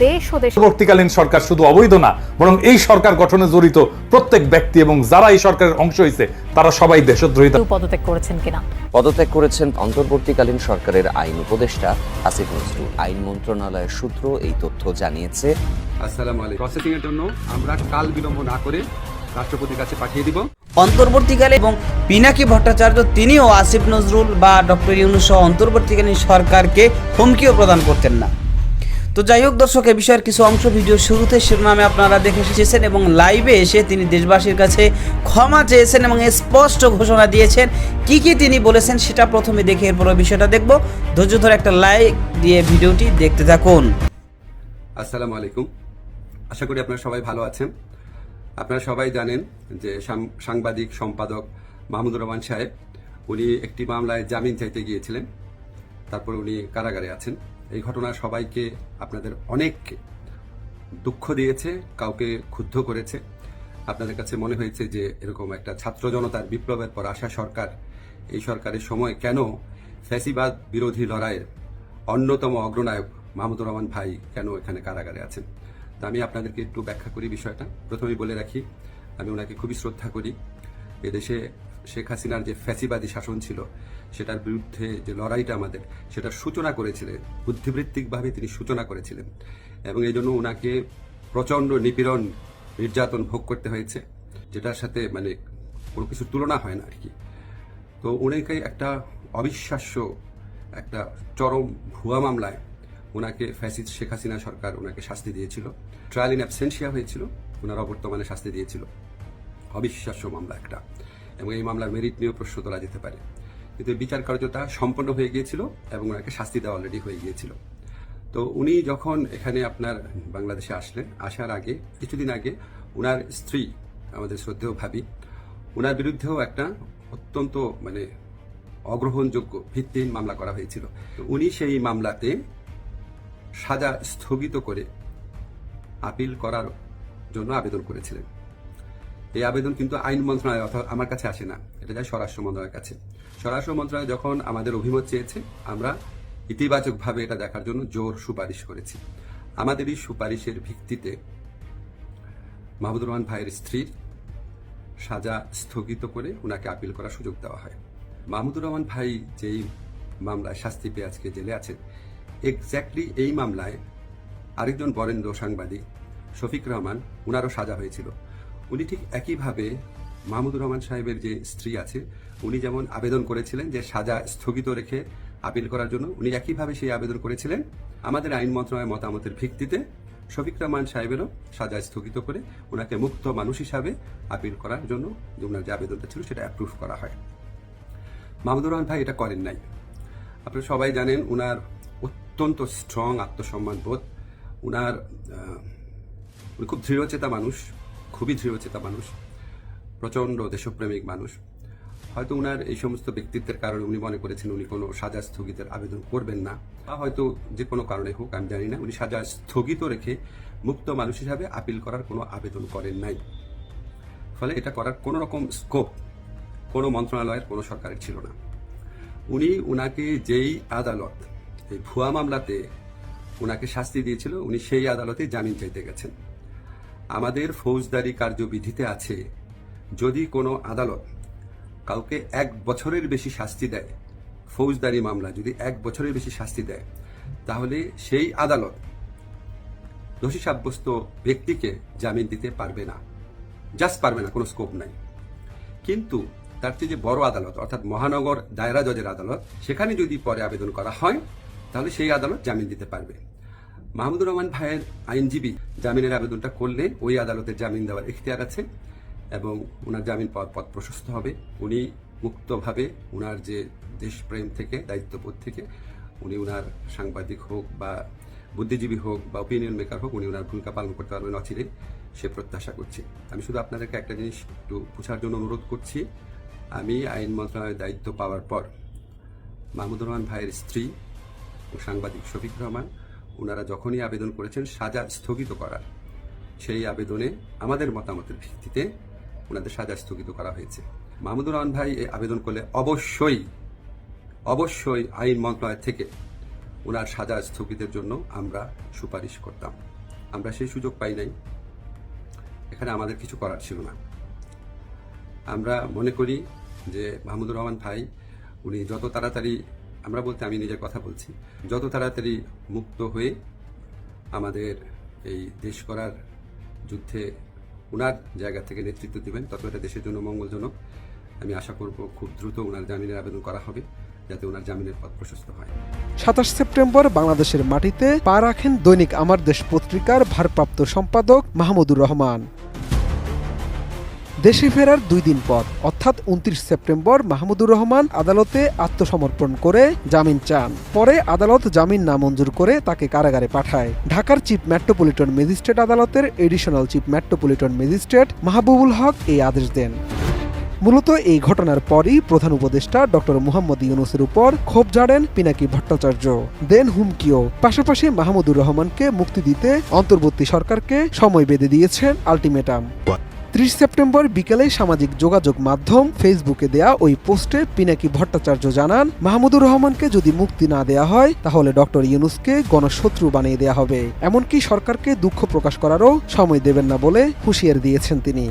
দেশ ও দেশ পরবর্তীকালীন সরকার শুধু অবৈধ না, বরং এই সরকার গঠনে জড়িত প্রত্যেক ব্যক্তি এবং যারা এই সরকারের অংশ হয়েছে তারা সবাই দেশদ্রোহিতা। পদত্যাগ করেছেন কিনা? পদত্যাগ করেছেন অন্তর্বর্তীকালীন সরকারের আইন উপদেষ্টা আসিফ নজরুল। আইন মন্ত্রণালয়ের সূত্র এই তথ্য জানিয়েছে। আসসালামু আলাইকুম। প্রসেসিং এর জন্য আমরা কাল বিলম্ব না করে রাষ্ট্রপতির কাছে পাঠিয়ে দিব। অন্তর্বর্তীকালে এবং পিনাকি ভট্টাচার্য তিনিও আসিফ নজরুল বা ডক্টর ইউনূস সহ অন্তর্বর্তীকালীন সরকারকে হুমকিও প্রদান করতেন না। তো যাই হোক দর্শক, এ বিষয়ের কিছু অংশ ভিডিও শুরুতে শিরোনামে আপনারা দেখে এসেছেন এবং লাইভে এসে তিনি দেশবাসীর কাছে ক্ষমা চেয়েছেন এবং স্পষ্ট ঘোষণা দিয়েছেন। কি কি তিনি বলেছেন সেটা প্রথমে দেখে এরপর বিষয়টা দেখব। ধৈর্য ধরে একটা লাইক দিয়ে ভিডিওটি দেখতে থাকুন। আসসালামু আলাইকুম, আশা করি আপনারা সবাই ভালো আছেন। আপনারা সবাই জানেন যে সাংবাদিক সম্পাদক মাহমুদুর রহমান সাহেব উনি একটি মামলায় জামিন চাইতে গিয়েছিলেন, তারপর উনি কারাগারে আছেন। এই ঘটনা সবাইকে, আপনাদের অনেককে দুঃখ দিয়েছে, কাউকে ক্ষুব্ধ করেছে। আপনাদের কাছে মনে হয়েছে যে এরকম একটা ছাত্র জনতার বিপ্লবের পর আসা সরকার, এই সরকারের সময় কেন ফ্যাসিবাদ বিরোধী লড়াইয়ের অন্যতম অগ্রনায়ক মাহমুদুর রহমান ভাই কেন এখানে কারাগারে আছেন। তা আমি আপনাদেরকে একটু ব্যাখ্যা করি বিষয়টা। প্রথমেই বলে রাখি, আমি ওনাকে খুবই শ্রদ্ধা করি। এদেশে শেখ হাসিনার যে ফ্যাসিবাদী শাসন ছিল সেটার বিরুদ্ধে যে লড়াইটা আমাদের, সেটার সূচনা করেছিলেন, বুদ্ধিবৃত্তিকভাবে তিনি সূচনা করেছিলেন এবং এই জন্য ওনাকে প্রচণ্ড নিপীড়ন নির্যাতন ভোগ করতে হয়েছে, যেটার সাথে মানে কোনো কিছুর তুলনা হয় না আর কি। তো ওনাকে একটা অবিশ্বাস্য একটা চরম ভুয়া মামলায় ওনাকে ফ্যাসিস্ট শেখ হাসিনা সরকার ওনাকে শাস্তি দিয়েছিল। ট্রায়াল ইন অ্যাবসেন্সিয়া হয়েছিল, ওনার অবর্তমানে শাস্তি দিয়েছিল। অবিশ্বাস্য মামলা একটা, এবং এই মামলার মেরিট নিয়েও প্রশ্ন তোলা যেতে পারে, কিন্তু বিচার কার্যটা সম্পন্ন হয়ে গিয়েছিল এবং ওনাকে শাস্তি দেওয়া অলরেডি হয়ে গিয়েছিল। তো উনি যখন এখানে আপনার বাংলাদেশে আসলেন, আসার আগে কিছুদিন আগে ওনার স্ত্রী, আমাদের শ্রদ্ধেয় ভাবি, ওনার বিরুদ্ধেও একটা অত্যন্ত মানে অগ্রহণযোগ্য ভিত্তিহীন মামলা করা হয়েছিল। তো উনি সেই মামলাতে সাজা স্থগিত করে আপিল করার জন্য আবেদন করেছিলেন। এই আবেদন কিন্তু আইন মন্ত্রণালয় অর্থাৎ আমার কাছে আসে না, এটা যায় স্বরাষ্ট্র মন্ত্রণালয়ের কাছে। স্বরাষ্ট্র মন্ত্রণালয় যখন আমাদের অভিমত চেয়েছে, আমরা ইতিবাচকভাবে এটা দেখার জন্য জোর সুপারিশ করেছি। আমাদের এই সুপারিশের ভিত্তিতে মাহমুদুর রহমান ভাইয়ের স্ত্রীর সাজা স্থগিত করে ওনাকে আপিল করার সুযোগ দেওয়া হয়। মাহমুদুর রহমান ভাই যেই মামলায় শাস্তি পেয়ে আজকে জেলে আছেন, এক্স্যাক্টলি এই মামলায় আরেকজন বরেণ্য সাংবাদিক শফিক রহমান, ওনারও সাজা হয়েছিল। উনি ঠিক একইভাবে মাহমুদুর রহমান সাহেবের যে স্ত্রী আছে, উনি যেমন আবেদন করেছিলেন যে সাজা স্থগিত রেখে আপিল করার জন্য, উনি একইভাবে সেই আবেদন করেছিলেন। আমাদের আইন মন্ত্রণালয়ের মতামতের ভিত্তিতে শফিক রহমান সাহেবেরও সাজা স্থগিত করে ওনাকে মুক্ত মানুষ হিসাবে আপিল করার জন্য যে ওনার যে আবেদনটা ছিল সেটা অ্যাপ্রুভ করা হয়। মাহমুদুর রহমান ভাই এটা করেন নাই। আপনারা সবাই জানেন ওনার অত্যন্ত স্ট্রং আত্মসম্মান বোধ, উনি খুব দৃঢ়চেতা মানুষ, খুবই দৃঢ়চেতা মানুষ, প্রচণ্ড দেশপ্রেমিক মানুষ। হয়তো উনার এই সমস্ত ব্যক্তিত্বের কারণে উনি মনে করেছেন উনি কোনো সাজা স্থগিতের আবেদন করবেন না, বা হয়তো যে কোনো কারণে হোক আমি জানি না, উনি সাজা স্থগিত রেখে মুক্ত মানুষ হিসাবে আপিল করার কোনো আবেদন করেন নাই। ফলে এটা করার কোনো রকম স্কোপ কোনো মন্ত্রণালয়ের, কোনো সরকারের ছিল না। উনি ওনাকে যেই আদালত এই ভুয়া মামলাতে ওনাকে শাস্তি দিয়েছিল, উনি সেই আদালতে জামিন চাইতে গেছেন। আমাদের ফৌজদারি কার্যবিধিতে আছে, যদি কোনো আদালত কাউকে 1 বছরের বেশি শাস্তি দেয়, ফৌজদারি মামলা যদি 1 বছরের বেশি শাস্তি দেয়, তাহলে সেই আদালত দোষী সাব্যস্ত ব্যক্তিকে জামিন দিতে পারবে না, জাস্ট পারবে না, কোনো স্কোপ নাই। কিন্তু তার চেয়ে যে বড় আদালত অর্থাৎ মহানগর দায়রা জজের আদালত, সেখানে যদি পরে আবেদন করা হয় তাহলে সেই আদালত জামিন দিতে পারবে। মাহমুদুর রহমান ভাইয়ের আইনজীবী জামিনের আবেদনটা করলে ওই আদালতের জামিন দেওয়ার এখতিয়ার আছে এবং ওনার জামিন পাওয়ার পথ প্রশস্ত হবে। উনি মুক্তভাবে ওনার যে দেশপ্রেম থেকে, দায়িত্ববোধ থেকে, উনি ওনার সাংবাদিক হোক বা বুদ্ধিজীবী হোক বা ওপিনিয়ন মেকার হোক, উনি ওনার ভূমিকা পালন করতে পারবেন অচিরে, সে প্রত্যাশা করছি। আমি শুধু আপনাদেরকে একটা জিনিস একটু বোঝার জন্য অনুরোধ করছি। আমি আইন মন্ত্রণালয়ের দায়িত্ব পাওয়ার পর মাহমুদুর রহমান ভাইয়ের স্ত্রী ও সাংবাদিক শফিক রহমান, ওনারা যখনই আবেদন করেছেন সাজা স্থগিত করার, সেই আবেদনে আমাদের মতামতের ভিত্তিতে ওনাদের সাজা স্থগিত করা হয়েছে। মাহমুদুর রহমান ভাই এই আবেদন করলে অবশ্যই আইন মন্ত্রণালয় থেকে ওনার সাজা স্থগিতের জন্য আমরা সুপারিশ করতাম। আমরা সেই সুযোগ পাই নাই, এখানে আমাদের কিছু করার ছিল না। আমরা মনে করি যে মাহমুদুর রহমান ভাই উনি যত তাড়াতাড়ি, আমরা বলতে আমি নিজের কথা বলছি, যত তাড়াতাড়ি মুক্ত হয়ে আমাদের এই দেশ করার যুদ্ধে ওনার জায়গা থেকে নেতৃত্ব দিবেন, তত এটা দেশের জন্য মঙ্গলজনক। আমি আশা করব খুব দ্রুত ওনার জামিনের আবেদন করা হবে, যাতে ওনার জামিনের পথ প্রশস্ত হয়। 27 সেপ্টেম্বর বাংলাদেশের মাটিতে পা রাখেন দৈনিক আমার দেশ পত্রিকার ভারপ্রাপ্ত সম্পাদক মাহমুদুর রহমান। দেশে ফেরার 2 দিন পর অর্থাৎ 29 সেপ্টেম্বর মাহমুদুর রহমান আদালতে আত্মসমর্পণ করে জামিন চান। পরে আদালত জামিন নামঞ্জুর করে তাকে কারাগারে পাঠায়। ঢাকার চিফ মেট্রোপলিটন ম্যাজিস্ট্রেট আদালতের additional chief metropolitan magistrate Mahbubul Haque এই আদেশ দেন। মূলত এই ঘটনার পরই প্রধান উপদেষ্টা ডক্টর মুহাম্মদ ইউনূসের উপর ক্ষোভ ঝাড়েন পিনাকি ভট্টাচার্য, দেন হুমকিও। পাশাপাশি মাহমুদুর রহমানকে মুক্তি দিতে অন্তর্বর্তী সরকারকে সময় বেঁধে দিয়েছেন আলটিমেটাম। 30 সেপ্টেম্বর বিকেলে সামাজিক যোগাযোগ মাধ্যম ফেসবুকে দেয়া ওই পোস্টে পিনাকি ভট্টাচার্য জানান, মাহমুদুর রহমানকে যদি মুক্তি না দেয়া হয় তাহলে ডক্টর ইউনূসকে গণশত্রু বানিয়ে দেয়া হবে, এমনকি সরকারকে দুঃখ প্রকাশ করারও সময় দেবেন না বলে হুঁশিয়ারি দিয়েছেন তিনি।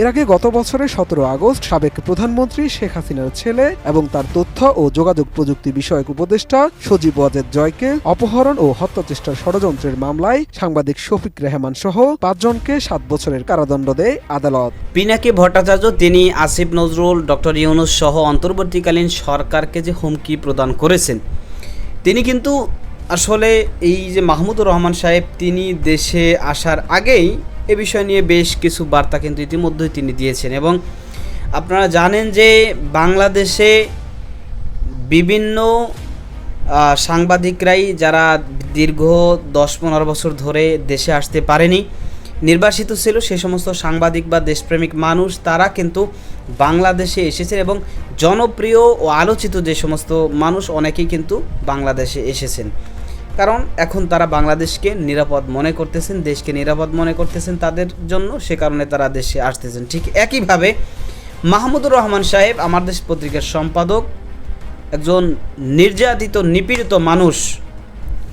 এর আগে গত বছরের 17 আগস্ট সাবেক প্রধানমন্ত্রী শেখ হাসিনার ছেলে এবং তার তথ্য ও যোগাযোগ প্রযুক্তি বিষয়ক উপদেষ্টা সজীব ওয়াজেদ জয়কে অপহরণ ও হত্যাচেষ্টার ষড়যন্ত্রের মামলায় সাংবাদিক শফিক রেহমান সহ 5 জনকে 7 বছরের কারাদণ্ড দেয় আদালত। পিনাকি ভট্টাচার্য তিনি আসিফ নজরুল, ডক্টর ইউনূস সহ অন্তর্বর্তীকালীন সরকারকে যে হুমকি প্রদান করেছেন, তিনি কিন্তু আসলে এই যে মাহমুদুর রহমান সাহেব তিনি দেশে আসার আগেই এ বিষয় নিয়ে বেশ কিছু বার্তা কিন্তু ইতিমধ্যেই তিনি দিয়েছেন। এবং আপনারা জানেন যে বাংলাদেশে বিভিন্ন সাংবাদিকরাই যারা দীর্ঘ 10-15 বছর ধরে দেশে আসতে পারেনি, নির্বাসিত ছিল, সে সমস্ত সাংবাদিক বা দেশপ্রেমিক মানুষ তারা কিন্তু বাংলাদেশে এসেছেন এবং জনপ্রিয় ও আলোচিত যে সমস্ত মানুষ অনেকেই কিন্তু বাংলাদেশে এসেছেন, কারণ এখন তারা বাংলাদেশকে নিরাপদ মনে করতেছেন, দেশকে নিরাপদ মনে করতেছেন তাদের জন্য, সে কারণে তারা দেশে আসতেছেন। ঠিক একইভাবে মাহমুদুর রহমান সাহেব আমার দেশ পত্রিকার সম্পাদক, একজন নির্যাতিত নিপীড়িত মানুষ,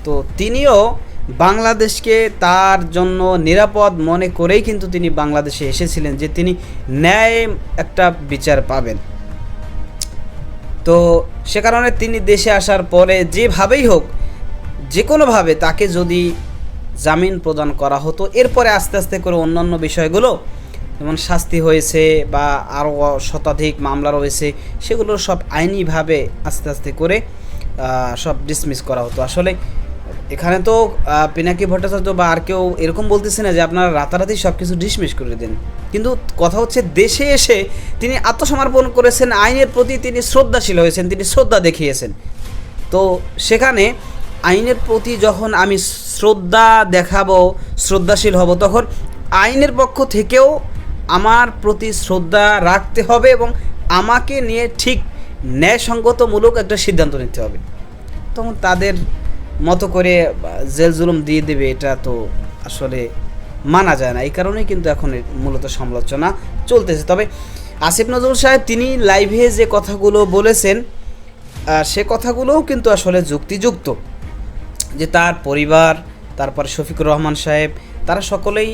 তো তিনিও বাংলাদেশকে তার জন্য নিরাপদ মনে করেই কিন্তু তিনি বাংলাদেশে এসেছিলেন, যে তিনি ন্যায় একটা বিচার পাবেন। তো সে কারণে তিনি দেশে আসার পরে যেভাবেই হোক, যে কোনোভাবে তাকে যদি জামিন প্রদান করা হতো, এরপরে আস্তে আস্তে করে অন্যান্য বিষয়গুলো যেমন শাস্তি হয়েছে বা আরও শতাধিক মামলা রয়েছে, সেগুলো সব আইনিভাবে আস্তে আস্তে করে সব ডিসমিস করা হতো। আসলে এখানে তো পিনাকি ভট্টাচার্য বা আর কেউ এরকম বলতেছে না যে আপনারা রাতারাতি সব কিছু ডিসমিস করে দেন, কিন্তু কথা হচ্ছে দেশে এসে তিনি আত্মসমর্পণ করেছেন, আইনের প্রতি তিনি শ্রদ্ধাশীল হয়েছেন, তিনি শ্রদ্ধা দেখিয়েছেন। তো সেখানে আইনের প্রতি যখন আমি শ্রদ্ধা দেখাবো, শ্রদ্ধাশীল হব, তখন আইনের পক্ষ থেকেও আমার প্রতি শ্রদ্ধা রাখতে হবে এবং আমাকে নিয়ে ঠিক ন্যায়সঙ্গতমূলক একটা সিদ্ধান্ত নিতে হবে। তখন তাদের মতো করে জেল জুলুম দিয়ে দেবে, এটা তো আসলে মানা যায় না। এই কারণেই কিন্তু এখন মূলত সমালোচনা চলতেছে। তবে আসিফ নজরুল সাহেব তিনি লাইভে যে কথাগুলো বলেছেন, সে কথাগুলোও কিন্তু আসলে যুক্তিযুক্ত, যে তার পরিবার, তারপরে শফিকুর রহমান সাহেব, তারা সকলেই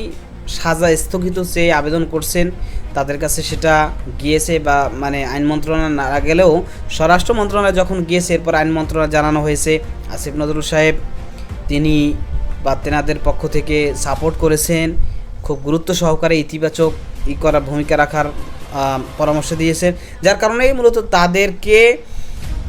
সাজা স্থগিত চেয়ে আবেদন করছেন, তাদের কাছে সেটা গিয়েছে, বা মানে আইন মন্ত্রণালয় না গেলেও স্বরাষ্ট্র মন্ত্রণালয় যখন গিয়েছে, এরপর আইন মন্ত্রণালয় জানানো হয়েছে আসিফ নজরুল সাহেব তিনি বা তেনাদের পক্ষ থেকে সাপোর্ট করেছেন, খুব গুরুত্ব সহকারে ইতিবাচক ভূমিকা রাখার পরামর্শ দিয়েছেন, যার কারণেই মূলত তাদেরকে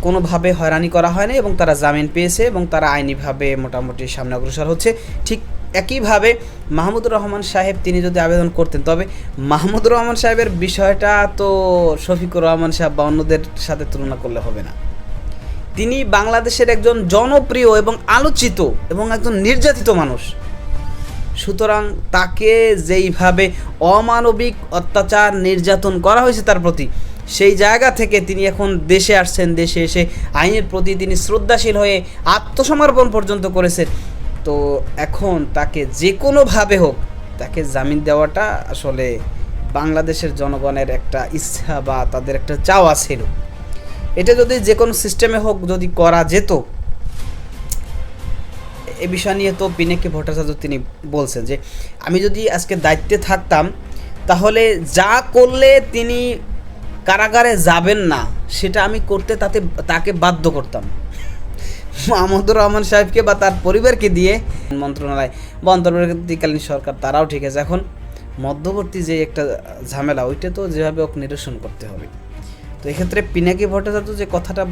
কোনোভাবে হয়রানি করা হয়নি এবং তারা জামিন পেয়েছে এবং তারা আইনিভাবে মোটামুটি সামনে অগ্রসর হচ্ছে। ঠিক একইভাবে মাহমুদুর রহমান সাহেব তিনি যদি আবেদন করতেন, তবে মাহমুদুর রহমান সাহেবের বিষয়টা তো শফিকুর রহমান সাহেব বা অন্যদের সাথে তুলনা করলে হবে না। তিনি বাংলাদেশের একজন জনপ্রিয় এবং আলোচিত এবং একজন নির্যাতিত মানুষ, সুতরাং তাকে যেইভাবে অমানবিক অত্যাচার নির্যাতন করা হয়েছে তার প্রতি, সেই জায়গা থেকে তিনি এখন দেশে আসছেন, দেশে এসে আইনের প্রতি তিনি শ্রদ্ধাশীল হয়ে আত্মসমর্পণ পর্যন্ত করেছেন। তো এখন তাকে যে কোনোভাবে হোক তাকে জামিন দেওয়াটা আসলে বাংলাদেশের জনগণের একটা ইচ্ছা বা তাদের একটা চাওয়া ছিল। এটা যদি যে কোনো সিস্টেমে হোক যদি করা যেত, এই বিষয় নিয়ে তো পিনাকি ভট্টাচার্য তিনি বলছেন যে আমি যদি আজকে দায়িত্বে থাকতাম তাহলে যা করলে তিনি কারাগারে যাবেন না সেটা আমি করতে তাকে বাধ্য করতাম। মাহমুদুর রহমান সাহেবকে বা তার পরিবারকে দিয়ে মন্ত্রণালয় বা অন্তর্বর্তীকালীন সরকার তারাও ঠিক আছে, এখন মধ্যবর্তী যে একটা ঝামেলা ওইটা তো যেভাবে ওকে নিরসন করতে হবে। তো এক্ষেত্রে পিনাকি ভট্টাচার্য যে কথাটা